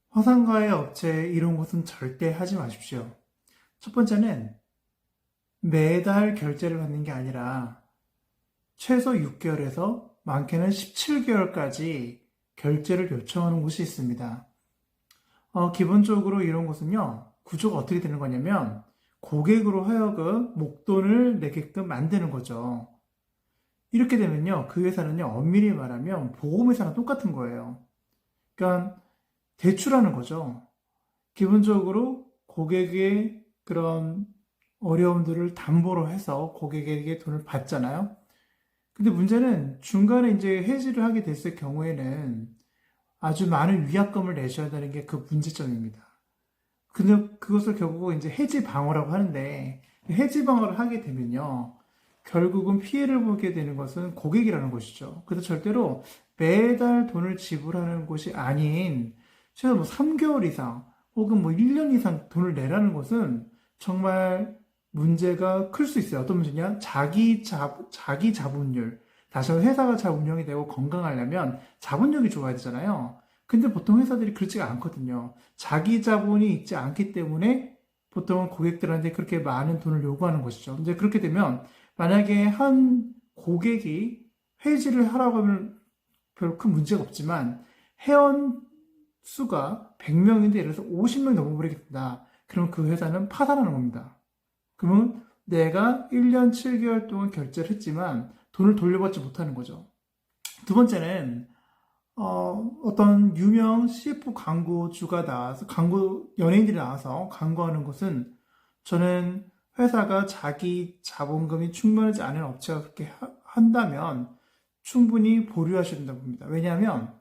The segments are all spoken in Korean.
화상과외 업체 이런 것은 절대 하지 마십시오. 첫 번째는 매달 결제를 받는 게 아니라 최소 6개월에서 많게는 17개월까지 결제를 요청하는 곳이 있습니다. 기본적으로 이런 곳은요, 구조가 어떻게 되는 거냐면 고객으로 하여금 목돈을 내게끔 만드는 거죠. 이렇게 되면요, 그 회사는요, 엄밀히 말하면 보험회사랑 똑같은 거예요. 그러니까 대출하는 거죠. 기본적으로 고객의 그런 어려움들을 담보로 해서 고객에게 돈을 받잖아요. 근데 문제는 중간에 이제 해지를 하게 됐을 경우에는 아주 많은 위약금을 내셔야 되는 게 그 문제점입니다. 근데 그것을 결국 이제 해지 방어라고 하는데, 해지 방어를 하게 되면요, 결국은 피해를 보게 되는 것은 고객이라는 것이죠. 그래서 절대로 매달 돈을 지불하는 곳이 아닌 최소 뭐 3개월 이상 혹은 뭐 1년 이상 돈을 내라는 것은 정말 문제가 클 수 있어요. 어떤 문제냐? 자기 자본율. 다시 한번 회사가 잘 운영이 되고 건강하려면 자본력이 좋아야 되잖아요. 근데 보통 회사들이 그렇지가 않거든요. 자기 자본이 있지 않기 때문에 보통은 고객들한테 그렇게 많은 돈을 요구하는 것이죠. 이제 그렇게 되면 만약에 한 고객이 해지를 하라고 하면 별로 큰 문제가 없지만 회원 수가 100명인데 예를 들어서 50명이 넘어버리게 된다. 그러면 그 회사는 파산하는 겁니다. 그러면 내가 1년 7개월 동안 결제를 했지만 돈을 돌려받지 못하는 거죠. 두 번째는 어떤 유명 CF 광고주가 나와서 연예인들이 나와서 광고하는 것은 저는 회사가 자기 자본금이 충분하지 않은 업체가 그렇게 한다면 충분히 보류하셔야 된다고 봅니다. 왜냐하면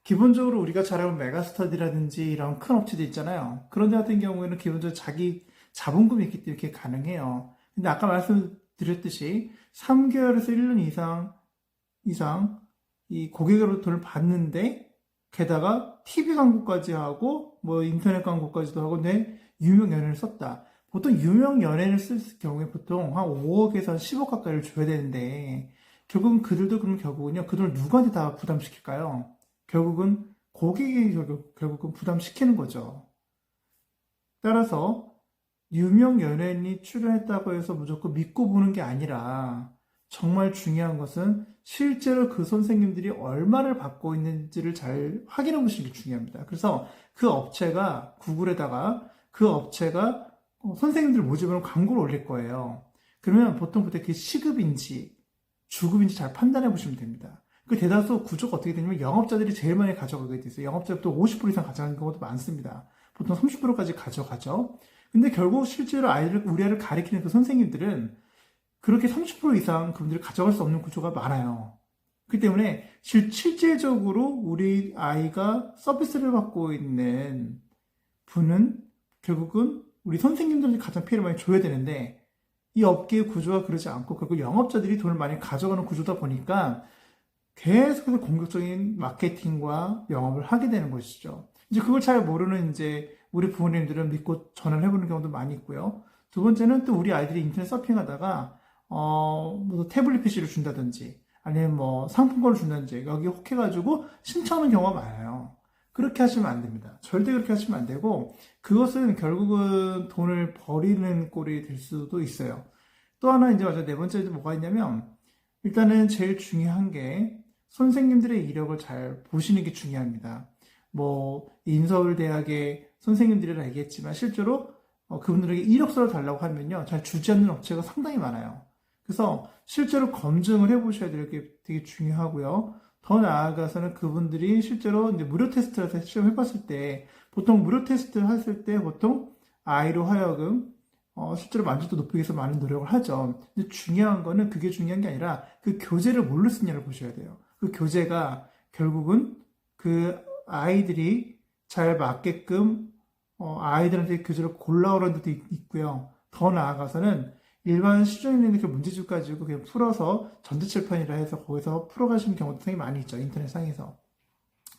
기본적으로 우리가 잘 알고 메가스터디라든지 이런 큰 업체들 있잖아요. 그런 데 같은 경우에는 기본적으로 자기 자본금이 있기 때문에 이렇게 가능해요. 근데 아까 말씀드렸듯이 3개월에서 1년 이상 이 고객으로 돈을 받는데 게다가 TV 광고까지 하고 뭐 인터넷 광고까지도 하고 내 유명 연예인을 썼다. 보통 유명 연예인을 쓸 경우에 보통 한 5억에서 10억 가까이를 줘야 되는데 결국은 그들도 그럼 결국은요 그 돈을 누구한테 다 부담시킬까요? 결국은 고객이 결국은 부담시키는 거죠. 따라서 유명 연예인이 출연했다고 해서 무조건 믿고 보는 게 아니라 정말 중요한 것은 실제로 그 선생님들이 얼마를 받고 있는지를 잘 확인해 보시는 게 중요합니다. 그래서 그 업체가 구글에다가 그 업체가 선생님들 모집으로 광고를 올릴 거예요. 그러면 보통 그때 그게 시급인지 주급인지 잘 판단해 보시면 됩니다. 그 대다수 구조가 어떻게 되냐면 영업자들이 제일 많이 가져가게 돼 있어요. 영업자도 50% 이상 가져가는 경우도 많습니다. 보통 30%까지 가져가죠. 근데 결국 실제로 우리 아이를 가리키는 그 선생님들은 그렇게 30% 이상 그분들이 가져갈 수 없는 구조가 많아요. 그렇기 때문에 실질적으로 우리 아이가 서비스를 받고 있는 분은 결국은 우리 선생님들이 가장 피해를 많이 줘야 되는데 이 업계의 구조가 그러지 않고 결국 영업자들이 돈을 많이 가져가는 구조다 보니까 계속해서 공격적인 마케팅과 영업을 하게 되는 것이죠. 이제 그걸 잘 모르는 이제 우리 부모님들은 믿고 전화를 해보는 경우도 많이 있고요. 두 번째는 또 우리 아이들이 인터넷 서핑하다가 뭐 태블릿 PC를 준다든지 아니면 뭐 상품권을 준다든지 여기 혹해가지고 신청하는 경우가 많아요. 그렇게 하시면 안 됩니다. 절대 그렇게 하시면 안 되고 그것은 결국은 돈을 버리는 꼴이 될 수도 있어요. 또 하나 이제 맞아 네 번째 뭐가 있냐면 일단은 제일 중요한 게 선생님들의 이력을 잘 보시는 게 중요합니다. 뭐 인서울대학의 선생님들이라 얘기했지만 실제로 그분들에게 이력서를 달라고 하면요 잘 주지 않는 업체가 상당히 많아요. 그래서 실제로 검증을 해보셔야 될 게 되게 중요하고요. 더 나아가서는 그분들이 실제로 이제 무료 테스트를 시험해봤을 때 보통 무료 테스트를 했을 때 보통 아이로 하여금 실제로 만족도 높이기 위해서 많은 노력을 하죠. 근데 중요한 거는 그게 중요한 게 아니라 그 교재를 뭘로 쓰냐를 보셔야 돼요. 그 교재가 결국은 그 아이들이 잘 맞게끔 아이들한테 교재를 골라오라는 데도 있고요. 더 나아가서는 일반 시중에 있는 그 문제집 가지고 그냥 풀어서 전자칠판이라 해서 거기서 풀어가시는 경우도 되게 많이 있죠. 인터넷상에서.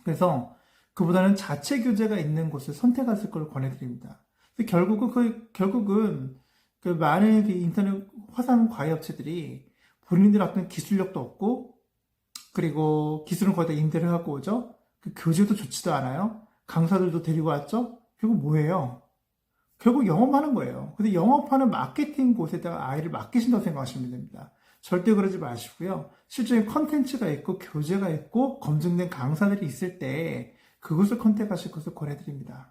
그래서 그보다는 자체 교재가 있는 곳을 선택하실 걸 권해드립니다. 결국은 그 많은 그 인터넷 화상 과외 업체들이 본인들 어떤 기술력도 없고 그리고 기술은 거의 다 임대를 하고 오죠. 그 교재도 좋지도 않아요. 강사들도 데리고 왔죠? 결국 뭐예요? 결국 영업하는 거예요. 근데 영업하는 마케팅 곳에다가 아이를 맡기신다고 생각하시면 됩니다. 절대 그러지 마시고요. 실제로 컨텐츠가 있고 교재가 있고 검증된 강사들이 있을 때 그것을 컨택하실 것을 권해드립니다.